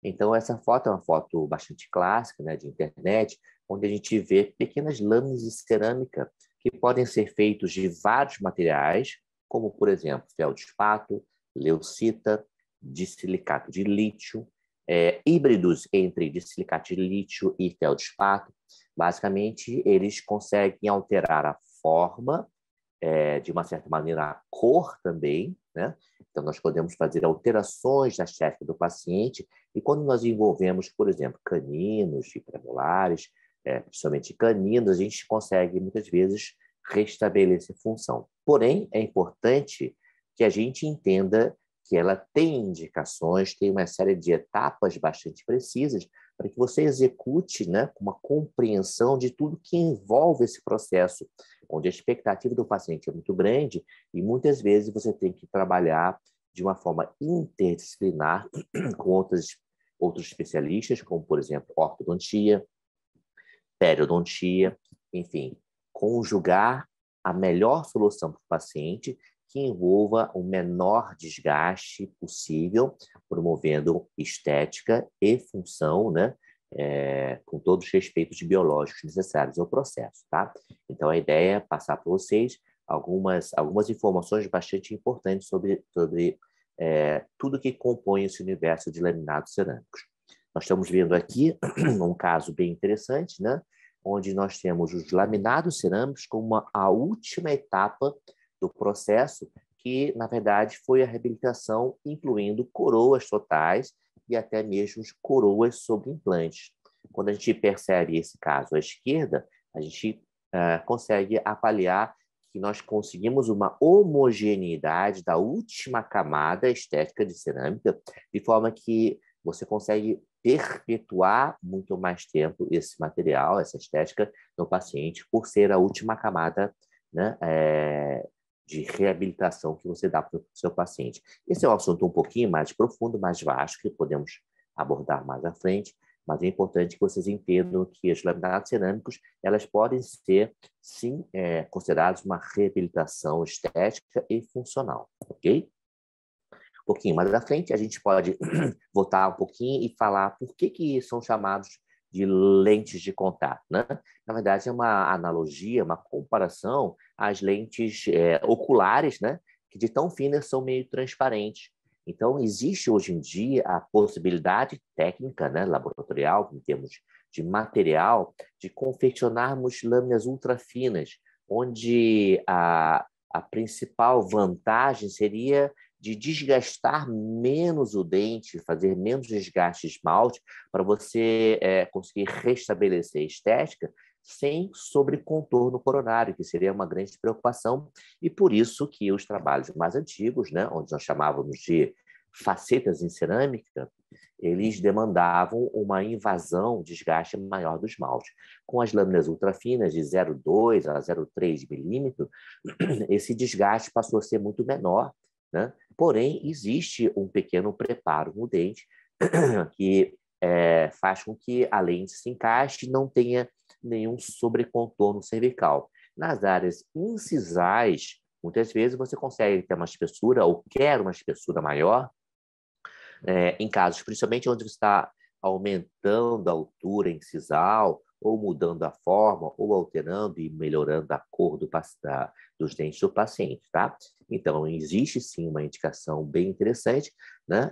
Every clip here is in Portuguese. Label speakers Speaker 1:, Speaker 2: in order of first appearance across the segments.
Speaker 1: Então, essa foto é uma foto bastante clássica, né, de internet, onde a gente vê pequenas lâminas de cerâmica que podem ser feitos de vários materiais, como, por exemplo, feldspato, leucita, dissilicato de lítio, híbridos entre dissilicato de lítio e feldspato. Basicamente, eles conseguem alterar a forma, de uma certa maneira, a cor também, né? Então, nós podemos fazer alterações na estética do paciente, e quando nós envolvemos, por exemplo, caninos e premolares, principalmente caninos, a gente consegue, muitas vezes, restabelecer função. Porém, é importante que a gente entenda que ela tem indicações, tem uma série de etapas bastante precisas para que você execute, né, com uma compreensão de tudo que envolve esse processo, onde a expectativa do paciente é muito grande e muitas vezes você tem que trabalhar de uma forma interdisciplinar com outros especialistas, como, por exemplo, ortodontia, periodontia, enfim, conjugar a melhor solução para o paciente que envolva o menor desgaste possível, promovendo estética e função, né? Com todos os respeitos biológicos necessários ao processo, tá? Então, a ideia é passar para vocês algumas informações bastante importantes sobre tudo que compõe esse universo de laminados cerâmicos. Nós estamos vendo aqui um caso bem interessante, né? Onde nós temos os laminados cerâmicos como a última etapa do processo, que, na verdade, foi a reabilitação, incluindo coroas totais e até mesmo coroas sobre implantes. Quando a gente percebe esse caso à esquerda, a gente consegue avaliar que nós conseguimos uma homogeneidade da última camada estética de cerâmica, de forma que você consegue perpetuar muito mais tempo esse material, essa estética no paciente, por ser a última camada, né, de reabilitação que você dá para o seu paciente. Esse é um assunto um pouquinho mais profundo, mais vasto, que podemos abordar mais à frente, mas é importante que vocês entendam que os laminados cerâmicos, elas podem ser, sim, considerados uma reabilitação estética e funcional, ok? Um pouquinho mais à frente, a gente pode voltar um pouquinho e falar por que são chamados de lentes de contato, né? Na verdade, é uma analogia, uma comparação às lentes oculares, né? Que de tão finas são meio transparentes. Então, existe hoje em dia a possibilidade técnica, né, laboratorial, em termos de material, de confeccionarmos lâminas ultra finas, onde a principal vantagem seria de desgastar menos o dente, fazer menos desgaste de esmalte, para você conseguir restabelecer a estética sem sobrecontorno coronário, que seria uma grande preocupação, e por isso que os trabalhos mais antigos, né, onde nós chamávamos de facetas em cerâmica, eles demandavam uma invasão, desgaste maior do esmalte. Com as lâminas ultrafinas de 0,2 a 0,3 milímetro, esse desgaste passou a ser muito menor, né? Porém, existe um pequeno preparo no dente que faz com que a lente se encaixe e não tenha nenhum sobrecontorno cervical. Nas áreas incisais, muitas vezes você consegue ter uma espessura ou quer uma espessura maior, em casos, principalmente onde você está aumentando a altura incisal, ou mudando a forma, ou alterando e melhorando a cor dos dentes do paciente, tá? Então, existe sim uma indicação bem interessante, né?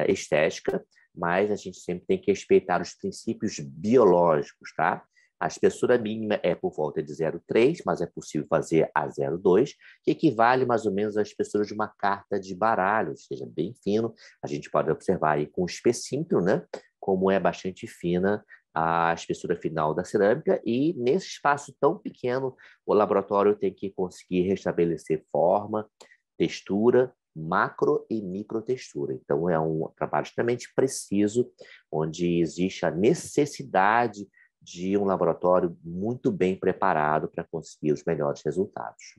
Speaker 1: Estética, mas a gente sempre tem que respeitar os princípios biológicos, tá? A espessura mínima é por volta de 0,3, mas é possível fazer a 0,2, que equivale mais ou menos à espessura de uma carta de baralho, ou seja, bem fino. A gente pode observar aí com o espessímetro, né, como é bastante fina a espessura final da cerâmica, e nesse espaço tão pequeno, o laboratório tem que conseguir restabelecer forma, textura, macro e microtextura. Então, é um trabalho extremamente preciso, onde existe a necessidade de um laboratório muito bem preparado para conseguir os melhores resultados.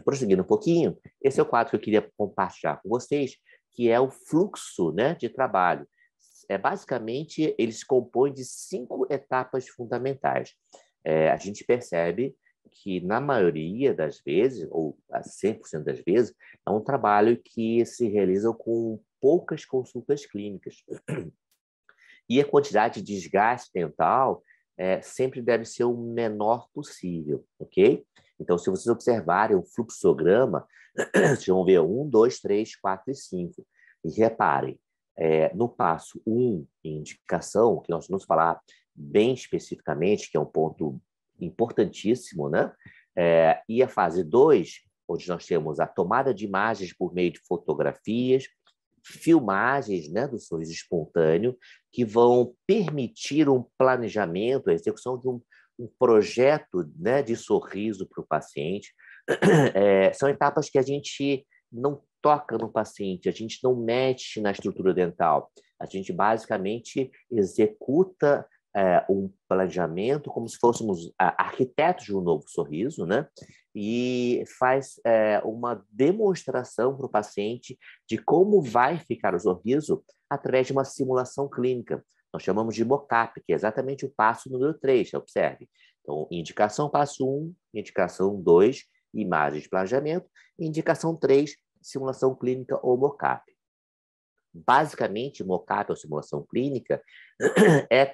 Speaker 1: Prosseguindo um pouquinho, esse é o quadro que eu queria compartilhar com vocês, que é o fluxo, né, de trabalho. Basicamente, ele se compõe de 5 etapas fundamentais. A gente percebe que, na maioria das vezes, ou a 100% das vezes, é um trabalho que se realiza com poucas consultas clínicas. E a quantidade de desgaste dental sempre deve ser o menor possível, ok? Então, se vocês observarem o fluxograma, vocês vão ver 1, 2, 3, 4 e 5. E reparem, no passo 1, indicação, que nós vamos falar bem especificamente, que é um ponto importantíssimo, né? E a fase 2, onde nós temos a tomada de imagens por meio de fotografias, filmagens, né, do sorriso espontâneo, que vão permitir um planejamento, a execução de um projeto, né, de sorriso para o paciente. São etapas que a gente não toca no paciente, a gente não mexe na estrutura dental. A gente basicamente executa um planejamento como se fôssemos arquitetos de um novo sorriso, né? E faz uma demonstração para o paciente de como vai ficar o sorriso através de uma simulação clínica. Nós chamamos de mockup, que é exatamente o passo número 3, observe. Então, indicação passo 1, indicação 2, imagem de planejamento, indicação 3, simulação clínica ou mockup. Basicamente, mockup ou simulação clínica é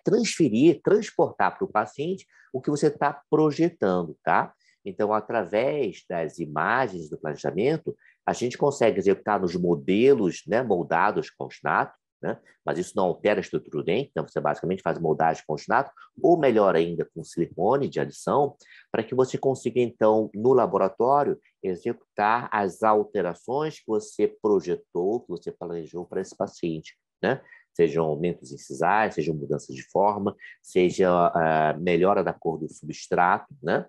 Speaker 1: transportar para o paciente o que você está projetando, tá? Então, através das imagens do planejamento, a gente consegue executar nos modelos, né, moldados com ostinato, né? Mas isso não altera a estrutura do dente, então você basicamente faz moldagem com ostinato, ou melhor ainda, com silicone de adição, para que você consiga, então, no laboratório, executar as alterações que você projetou, que você planejou para esse paciente, né? Sejam aumentos incisais, sejam mudanças de forma, seja a melhora da cor do substrato, né?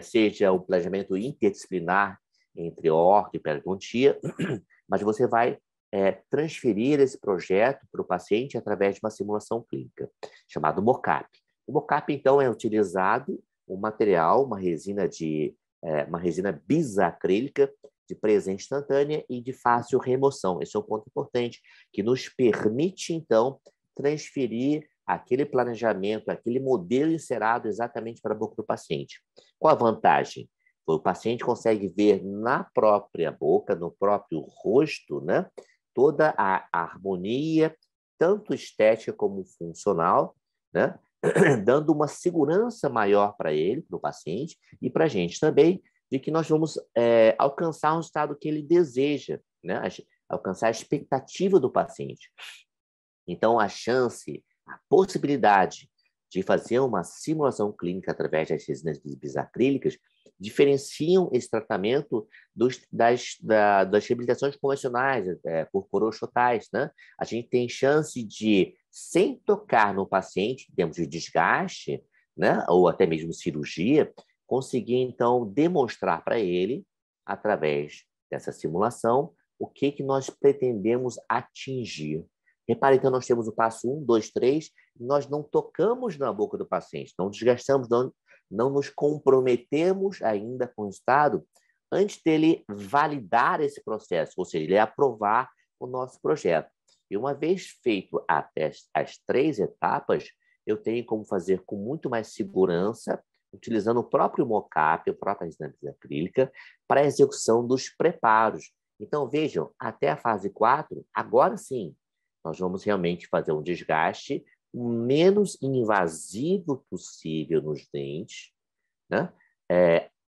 Speaker 1: Seja o planejamento interdisciplinar entre orto e periodontia, mas você vai transferir esse projeto para o paciente através de uma simulação clínica, chamado mockup. O mockup, então, é utilizado um material, uma resina bisacrílica de presa instantânea e de fácil remoção. Esse é um ponto importante, que nos permite, então, transferir aquele planejamento, aquele modelo encerado exatamente para a boca do paciente. Qual a vantagem? O paciente consegue ver na própria boca, no próprio rosto, né, toda a harmonia, tanto estética como funcional, né, dando uma segurança maior para ele, para o paciente, e para a gente também, de que nós vamos alcançar um estado que ele deseja, né, alcançar a expectativa do paciente. Então, a chance, a possibilidade de fazer uma simulação clínica através das resinas bisacrílicas diferenciam esse tratamento das reabilitações convencionais, por coroas totais, né? A gente tem chance de, sem tocar no paciente, em termos de desgaste, né? Ou até mesmo cirurgia, conseguir, então, demonstrar para ele, através dessa simulação, o que nós pretendemos atingir. Repare, então, nós temos o passo 1, 2, 3, nós não tocamos na boca do paciente, não desgastamos, não nos comprometemos ainda com o estado antes dele validar esse processo, ou seja, ele aprovar o nosso projeto. E uma vez feito até as 3 etapas, eu tenho como fazer com muito mais segurança, utilizando o próprio mockup, a própria resina acrílica, para a execução dos preparos. Então, vejam, até a fase 4, agora sim, nós vamos realmente fazer um desgaste o menos invasivo possível nos dentes, né?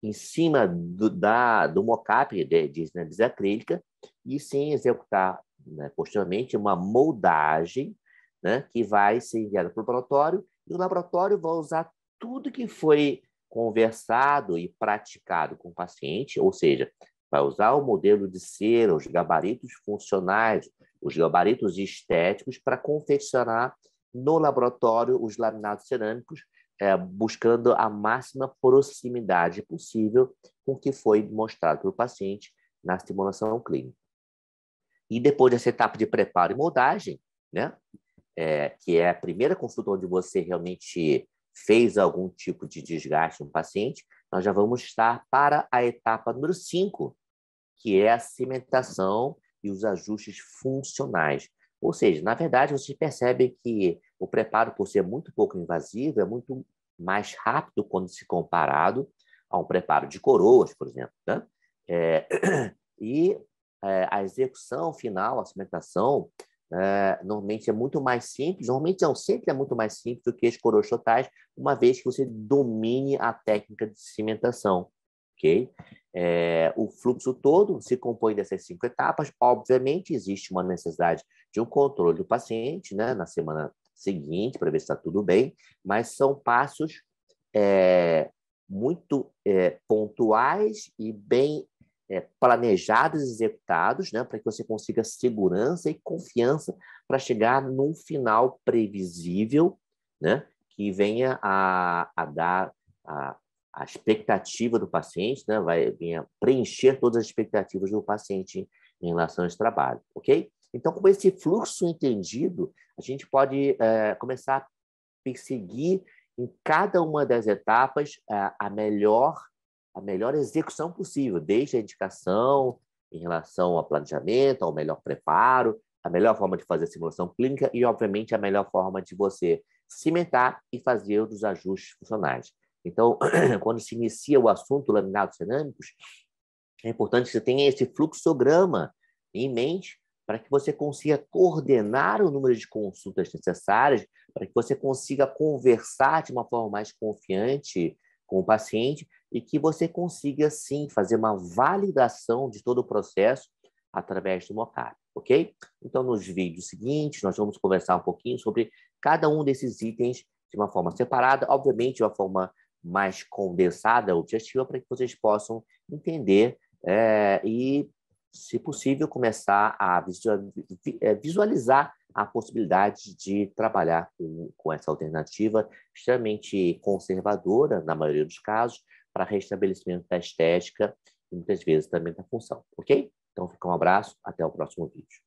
Speaker 1: Em cima do mockup de resina bisacrílica, e sem executar, né, posteriormente uma moldagem, né, que vai ser enviada para o laboratório, e o laboratório vai usar tudo que foi conversado e praticado com o paciente, ou seja, vai usar o modelo de cera, os gabaritos funcionais, os gabaritos estéticos para confeccionar no laboratório os laminados cerâmicos, buscando a máxima proximidade possível com o que foi mostrado para o paciente na simulação clínica. E depois dessa etapa de preparo e moldagem, né, que é a primeira consulta onde você realmente fez algum tipo de desgaste no paciente, nós já vamos estar para a etapa número 5, que é a cimentação e os ajustes funcionais. Ou seja, na verdade, vocês percebem que o preparo, por ser muito pouco invasivo, é muito mais rápido quando se comparado a um preparo de coroas, por exemplo, né? A execução final, a cimentação, normalmente é muito mais simples, normalmente não, sempre é muito mais simples do que as coroas totais, uma vez que você domine a técnica de cimentação, ok? O fluxo todo se compõe dessas 5 etapas. Obviamente, existe uma necessidade de um controle do paciente, né, na semana seguinte, para ver se está tudo bem, mas são passos muito pontuais e bem planejados e executados, né, para que você consiga segurança e confiança para chegar num final previsível, né, que venha a dar a expectativa do paciente, né, venha preencher todas as expectativas do paciente em relação a esse trabalho, ok? Então, com esse fluxo entendido, a gente pode começar a perseguir em cada uma das etapas a melhor execução possível, desde a indicação em relação ao planejamento, ao melhor preparo, a melhor forma de fazer a simulação clínica e, obviamente, a melhor forma de você cimentar e fazer os ajustes funcionais. Então, quando se inicia o assunto laminados cerâmicos, é importante que você tenha esse fluxograma em mente para que você consiga coordenar o número de consultas necessárias, para que você consiga conversar de uma forma mais confiante com o paciente e que você consiga, sim, fazer uma validação de todo o processo através do mockup, ok? Então, nos vídeos seguintes, nós vamos conversar um pouquinho sobre cada um desses itens de uma forma separada, obviamente de uma forma mais condensada, objetiva, para que vocês possam entender e, se possível, começar a visualizar a possibilidade de trabalhar com essa alternativa extremamente conservadora, na maioria dos casos, para restabelecimento da estética e muitas vezes também da função, ok? Então, fica um abraço, até o próximo vídeo.